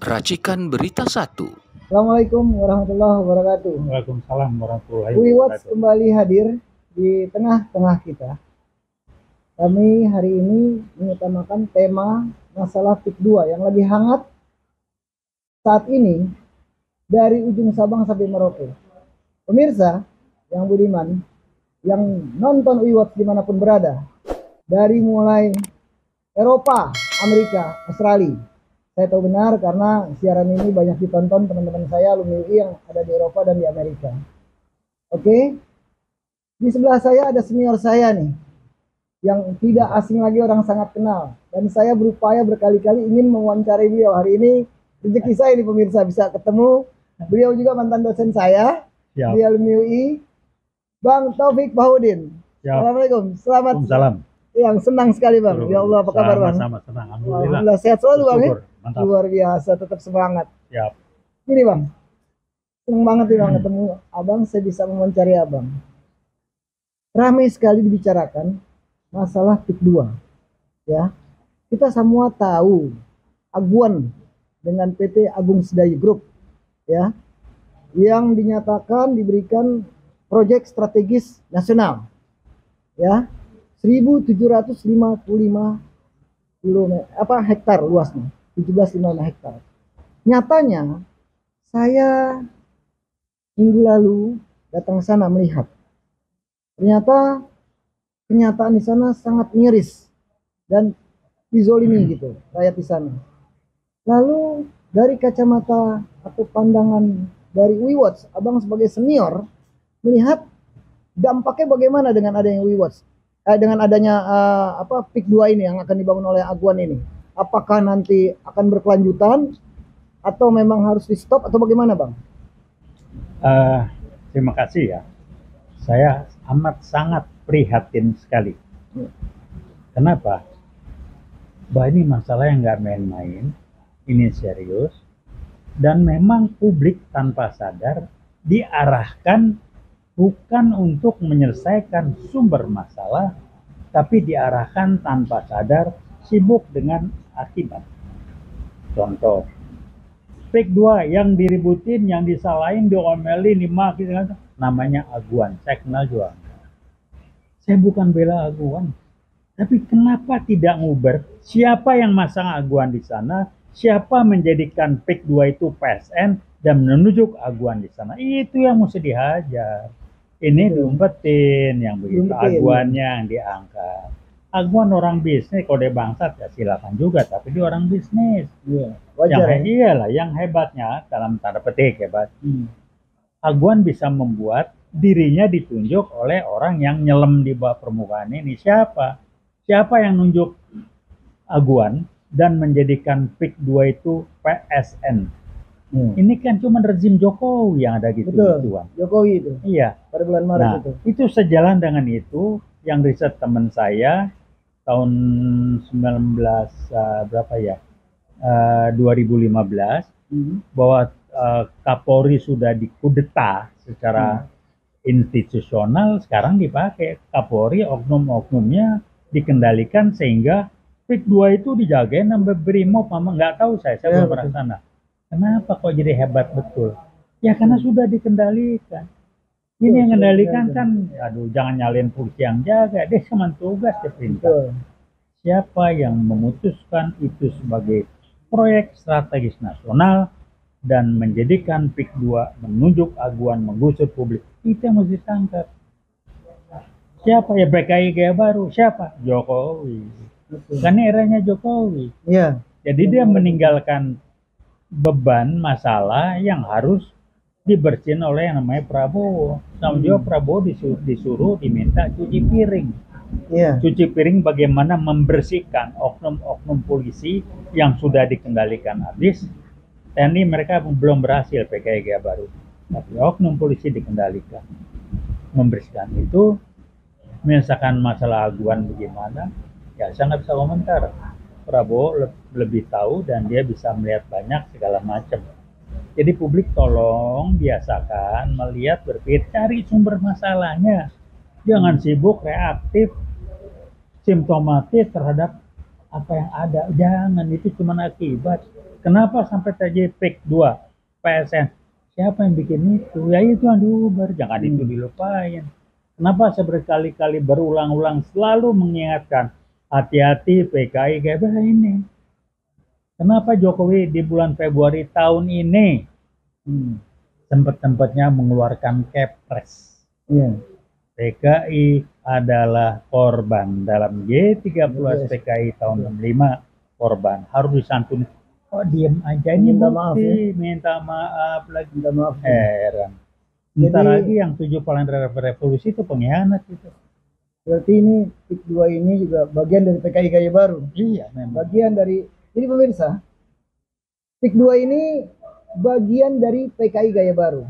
Racikan Berita 1. Assalamualaikum warahmatullahi wabarakatuh. Waalaikumsalam warahmatullahi Wiwatch wabarakatuh. kembali hadir di tengah-tengah kita. Kami hari ini mengutamakan tema masalah PIK 2 yang lagi hangat saat ini dari ujung Sabang sampai Merauke. Pemirsa yang budiman, yang nonton Wiwatch dimanapun berada, dari mulai Eropa, Amerika, Australia. Saya tahu benar karena siaran ini banyak ditonton teman-teman saya alumni UI yang ada di Eropa dan di Amerika. Oke, di sebelah saya ada senior saya nih, yang tidak asing lagi, orang sangat kenal. Dan saya berupaya berkali-kali ingin mewawancarai beliau. Hari ini rezeki saya nih pemirsa bisa ketemu. Beliau juga mantan dosen saya di alumni UI, Bang Taufik Bahudin. Assalamualaikum, selamat. Salam. Yang senang sekali Bang. Ya Allah, apa kabar Bang? Sama senang. Alhamdulillah sehat selalu Bang ya. Mantap. Luar biasa, tetap semangat. Siap. Ini Bang, senang banget nih Bang ketemu Abang, saya bisa mewawancari Abang. Ramai sekali dibicarakan masalah PIK 2. Ya. Kita semua tahu Aguan dengan PT Agung Sedayu Group ya, yang dinyatakan diberikan proyek strategis nasional. Ya. 1755 hektar luasnya, 17,5 hektar. Nyatanya saya minggu lalu datang sana melihat, ternyata kenyataan di sana sangat miris dan dizolimi gitu rakyat di sana. Lalu dari kacamata atau pandangan dari Wiwatch, Abang sebagai senior melihat dampaknya bagaimana dengan adanya Wiwatch? Dengan adanya PIK 2 ini yang akan dibangun oleh Aguan ini, apakah nanti akan berkelanjutan atau memang harus di stop atau bagaimana Bang? Terima kasih ya. Saya amat sangat prihatin sekali. Kenapa? Bahwa ini masalah yang nggak main-main, ini serius, dan memang publik tanpa sadar diarahkan bukan untuk menyelesaikan sumber masalah, tapi diarahkan tanpa sadar sibuk dengan akibat. Contoh, PIK 2 yang diributin, yang disalahin, diomelin, dimaki, namanya Aguan. Saya kenal juga. Saya bukan bela Aguan, tapi kenapa tidak nguber? Siapa yang masang Aguan di sana? Siapa menjadikan PIK 2 itu PSN dan menunjuk Aguan di sana? Itu yang mesti dihajar. Ini diumpetin yang begitu, Aguannya yang diangkat. Aguan orang bisnis, kode bangsat ya silakan juga, tapi dia orang bisnis. Wajar. Yang hebatnya dalam tanda petik hebat. Aguan bisa membuat dirinya ditunjuk oleh orang yang nyelam di bawah permukaan ini. Siapa? Siapa yang nunjuk Aguan dan menjadikan PIK 2 itu PSN? Ini kan cuma rezim Jokowi yang ada gitu. Betul, Jokowi itu. Iya. Pada bulan Maret itu sejalan dengan itu yang riset teman saya tahun 2015 bahwa Kapolri sudah dikudeta secara institusional, sekarang dipakai Kapolri, oknum-oknumnya dikendalikan sehingga PIK 2 itu dijagain sampai Brimob, nggak tahu saya belum pernah sana. Kenapa kok jadi hebat betul? Ya karena sudah dikendalikan. Ini yang kendalikan kan, aduh jangan nyalin polisi yang jaga, dia cuma tugas dia perintah. Siapa yang memutuskan itu sebagai proyek strategis nasional dan menjadikan PIK 2 menunjuk Aguan menggusur publik, itu yang mesti ditangkap. Siapa ya? PKI gaya baru, siapa? Jokowi. Karena eranya Jokowi. Iya. Jadi dia meninggalkan beban masalah yang harus dibersihin oleh yang namanya Prabowo. Sama juga Prabowo disuruh diminta cuci piring. Cuci piring bagaimana membersihkan oknum-oknum polisi yang sudah dikendalikan habis. TNI mereka belum berhasil PKI gaya baru, tapi oknum polisi dikendalikan. Membersihkan itu, misalkan masalah Aguan bagaimana, ya saya nggak bisa komentar. Prabowo lebih tahu dan dia bisa melihat banyak segala macam. Jadi publik tolong biasakan melihat, berpikir, cari sumber masalahnya. Jangan sibuk reaktif, simptomatis terhadap apa yang ada. Jangan, itu cuma akibat. Kenapa sampai terjadi PIK 2 PSN? Siapa yang bikin itu? Ya itu yang diuber, jangan itu dilupain. Kenapa saya berkali-kali berulang-ulang selalu mengingatkan hati-hati PKI GBR ini? Kenapa Jokowi di bulan Februari tahun ini sempat-sempatnya mengeluarkan Kepres? PKI adalah korban dalam G30 PKI tahun 65 korban harus disantuni. Oh diem aja ini minta maaf ya. Minta maaf lagi. Minta maaf. Heran. Bentar lagi yang 7 paling revolusi itu pengkhianat itu. Berarti ini PIK 2 ini juga bagian dari PKI Gaya Baru. Iya memang. Bagian dari, jadi pemirsa, PIK 2 ini bagian dari PKI Gaya Baru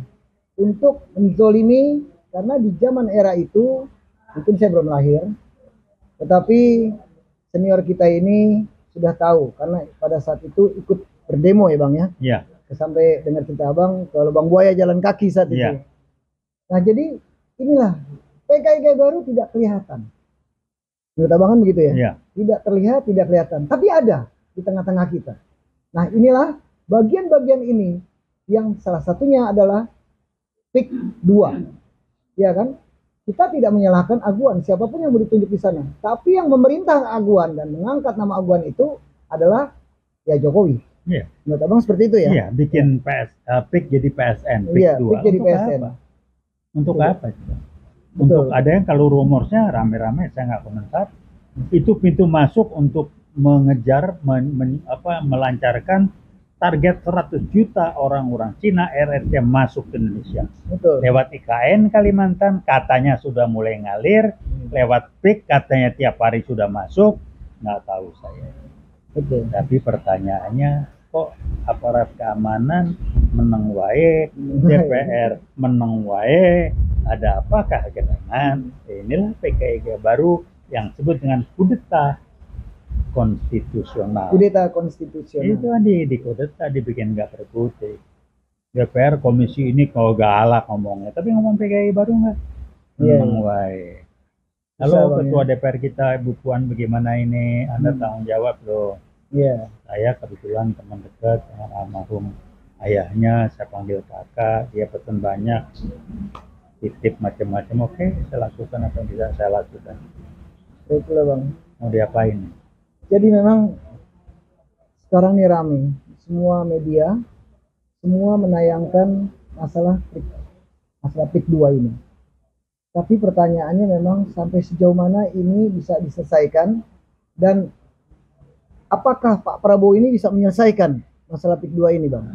untuk menzolimi, karena di zaman era itu mungkin saya belum lahir, tetapi senior kita ini sudah tahu karena pada saat itu ikut berdemo ya Bang ya. Iya. Sampai dengar cerita Abang ke Lubang Buaya jalan kaki saat itu. Iya. Nah jadi inilah PKI Gaya Baru tidak kelihatan. Menurut Abang kan begitu ya? Iya. Tidak terlihat, tidak kelihatan, tapi ada di tengah-tengah kita. Nah inilah bagian-bagian ini yang salah satunya adalah PIK 2. Ya kan? Kita tidak menyalahkan Aguan, siapapun yang mau ditunjuk di sana. Tapi yang memerintah Aguan dan mengangkat nama Aguan itu adalah ya Jokowi. Iya. Menurut Abang seperti itu ya? Iya, bikin PIK jadi PSN, PIK Iya, 2. PIK jadi Untuk PSN. apa? Untuk Betul. apa? Untuk ada yang kalau rumornya rame-rame saya nggak komentar. Itu pintu masuk untuk mengejar, melancarkan target 100 juta orang-orang Cina RRC masuk ke Indonesia. Betul. Lewat IKN Kalimantan katanya sudah mulai ngalir, lewat PIK katanya tiap hari sudah masuk, nggak tahu saya. Betul. Tapi pertanyaannya kok aparat keamanan meneng wae, DPR meneng wae, ada apakah gerangan? Inilah PKI baru yang disebut dengan kudeta konstitusional. Kudeta konstitusional. Itu kan di kudeta dibikin nggak terputih. DPR komisi ini kalau galak ngomongnya, tapi ngomong PKI baru nggak? Meneng wae. Halo Ketua DPR kita Ibu Puan, bagaimana ini? Anda tanggung jawab loh. Iya. Saya kebetulan teman dekat dengan almarhum ayahnya, saya panggil kakak, dia pesan banyak, titip macam-macam. Oke, saya lakukan apa yang bisa saya lakukan. Baiklah Bang. Mau diapain? Jadi memang sekarang ini rame, semua media, semua menayangkan masalah PIK 2 ini. Tapi pertanyaannya memang sampai sejauh mana ini bisa diselesaikan, dan apakah Pak Prabowo ini bisa menyelesaikan masalah PIK 2 ini Bang?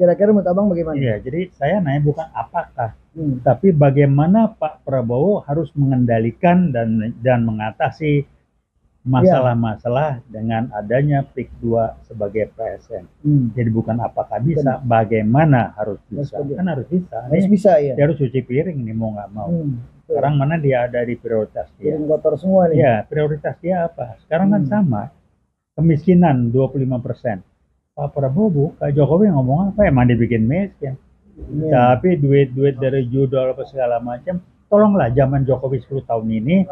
Kira-kira menurut Abang bagaimana? Iya, jadi saya nanya bukan apakah, tapi bagaimana Pak Prabowo harus mengendalikan dan mengatasi masalah-masalah dengan adanya PIK 2 sebagai PSN. Jadi bukan apakah bisa, bagaimana harus bisa. Kan harus bisa. Harus bisa ya. Dia harus cuci piring nih mau nggak mau. Sekarang mana dia ada di prioritas dia. Piring kotor semua nih. Ya, prioritas dia apa? Sekarang kan sama. Kemiskinan 25%. Pak Prabowo, Pak Jokowi ngomong apa? Emang dibikin miskin. Tapi duit-duit dari judul apa segala macam, tolonglah zaman Jokowi 10 tahun ini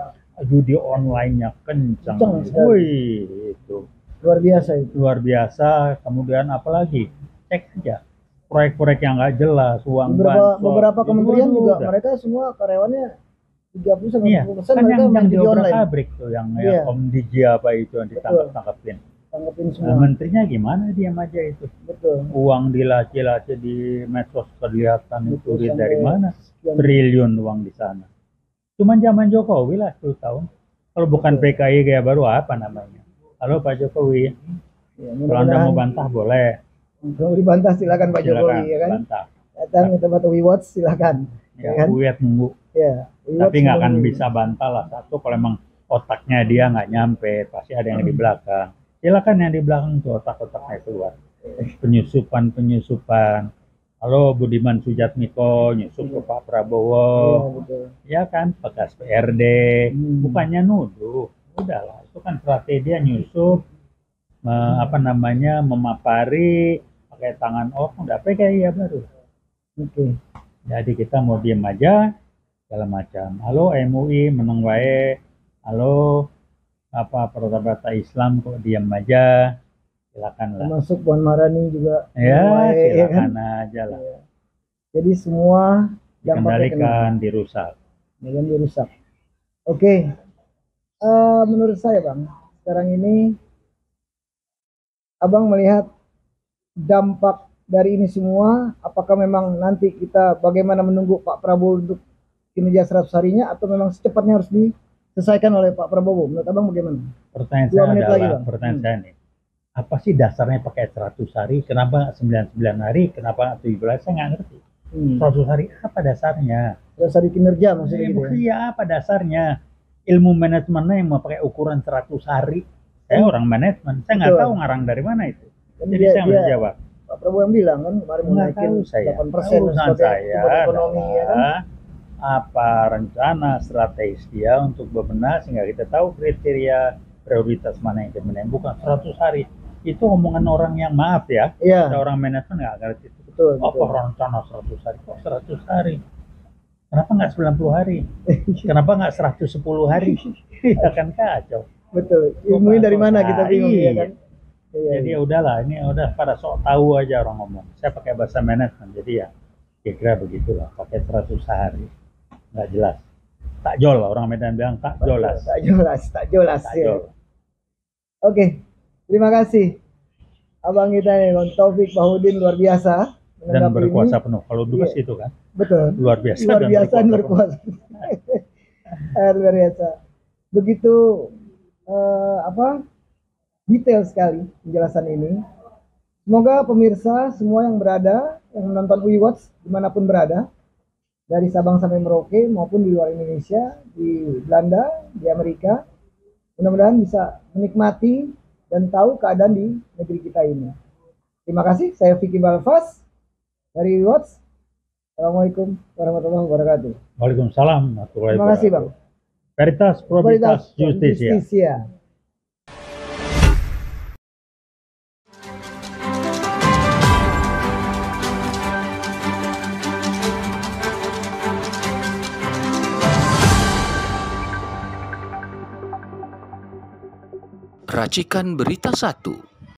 judi online-nya kencang. Wih, itu luar biasa itu. Luar biasa. Kemudian apalagi? Cek aja proyek-proyek yang nggak jelas, uang beberapa kementerian juga mereka semua karyawannya 30-40% kan mereka yang judi online. Pabrik tuh yang Om Diji apa itu yang ditangkapin. Tangkapin semua. Nah, menterinya gimana diam aja itu? Betul. Uang dilaci-laci di medsos kelihatan itu dari mana? Triliun uang di sana. Cuman zaman Jokowi lah 10 tahun. Kalau bukan PKI Gaya Baru apa namanya? Halo Pak Jokowi. Ya, kalau Anda mau bantah boleh. Kalau dibantah silakan Pak Jokowi ya kan. Bantah. Datang ke tempat WeWatch silakan. Ya, kan? WeWatch nunggu. Ya. Tapi nggak akan bisa bantah lah. Satu kalau emang otaknya dia nggak nyampe, pasti ada yang di belakang. Silakan yang di belakang tuh otak-otaknya keluar. Penyusupan. Halo Budiman Sujatmiko nyusup ke Pak Prabowo. Ya kan, bekas PRD. Bukannya nuduh. Udahlah, itu kan strategi dia nyusup. Memapari pakai tangan orang, udah PKI baru. Jadi kita mau diem aja segala macam. Halo MUI meneng wae. Halo Partai Islam kok diem aja. silakan lah. Termasuk Puan Maharani juga. Ya, mulai, ya kan? silakan aja lah. Ya. Jadi semua dampaknya kena. Dikendalikan, dirusak. Kemudian dirusak. Oke. Menurut saya Bang, sekarang ini Abang melihat dampak dari ini semua, apakah memang nanti kita bagaimana menunggu Pak Prabowo untuk kinerja 100 harinya, atau memang secepatnya harus diselesaikan oleh Pak Prabowo? Menurut Abang bagaimana? Pertanyaan 2 saya menit adalah, lagi, Bang. pertanyaan saya nih, apa sih dasarnya pakai 100 hari? Kenapa nggak 99 hari? Kenapa nggak 17? Saya nggak ngerti. 100 hari apa dasarnya? Dasar di kinerja maksudnya gitu ya? Iya, apa dasarnya? Ilmu manajemennya yang mau pakai ukuran 100 hari. Saya orang manajemen, saya nggak Betul. tahu ngarang dari mana itu. Kan Jadi saya nggak jawab. Pak Prabowo yang bilang kan kemarin mau Nggak naikin tahu saya. 8% Urusan sebagai saya pertumbuhan ekonomi ya kan? adalah apa rencana strategis dia untuk bebenah sehingga kita tahu kriteria prioritas mana yang dibenahi. Bukan 100 hari. Itu omongan orang yang, maaf ya, Iya, orang manajemen nggak ngerti itu. betul. Apa rencana 100 hari? Kok 100 hari? Kenapa nggak 90 hari? Kenapa nggak 110 hari? Ya kan kacau. Betul. Ilmunya dari mana kita bingung Iya. ya kan? Iya, Jadi iya. ya udahlah, ini udah pada sok tahu aja orang ngomong. Saya pakai bahasa manajemen, jadi ya kira-kira begitulah, pakai 100 hari. Nggak jelas. Tak jol, orang Medan bilang tak jolas. Tak jelas, tak jelas. Tak Ya. jol. Oke, terima kasih. Abang kita nih, Bang Taufik Bahudin luar biasa. Dan menanggapi berkuasa ini. penuh. Kalau dubes Iya. itu kan, Betul. luar biasa. Luar dan biasa dan berkuasa penuh. berkuasa. Luar biasa. Begitu detail sekali penjelasan ini. Semoga pemirsa semua yang berada, yang menonton Uiwatch dimanapun berada, dari Sabang sampai Merauke maupun di luar Indonesia, di Belanda, di Amerika, mudah-mudahan bisa menikmati dan tahu keadaan di negeri kita ini. Terima kasih, saya Vicky Balfas dari Uiwatch. Assalamualaikum warahmatullahi wabarakatuh. Waalaikumsalam warahmatullahi Terima kasih Bang. wabarakatuh. Veritas Probitas Justisia. Justisia. Racikan Berita 1.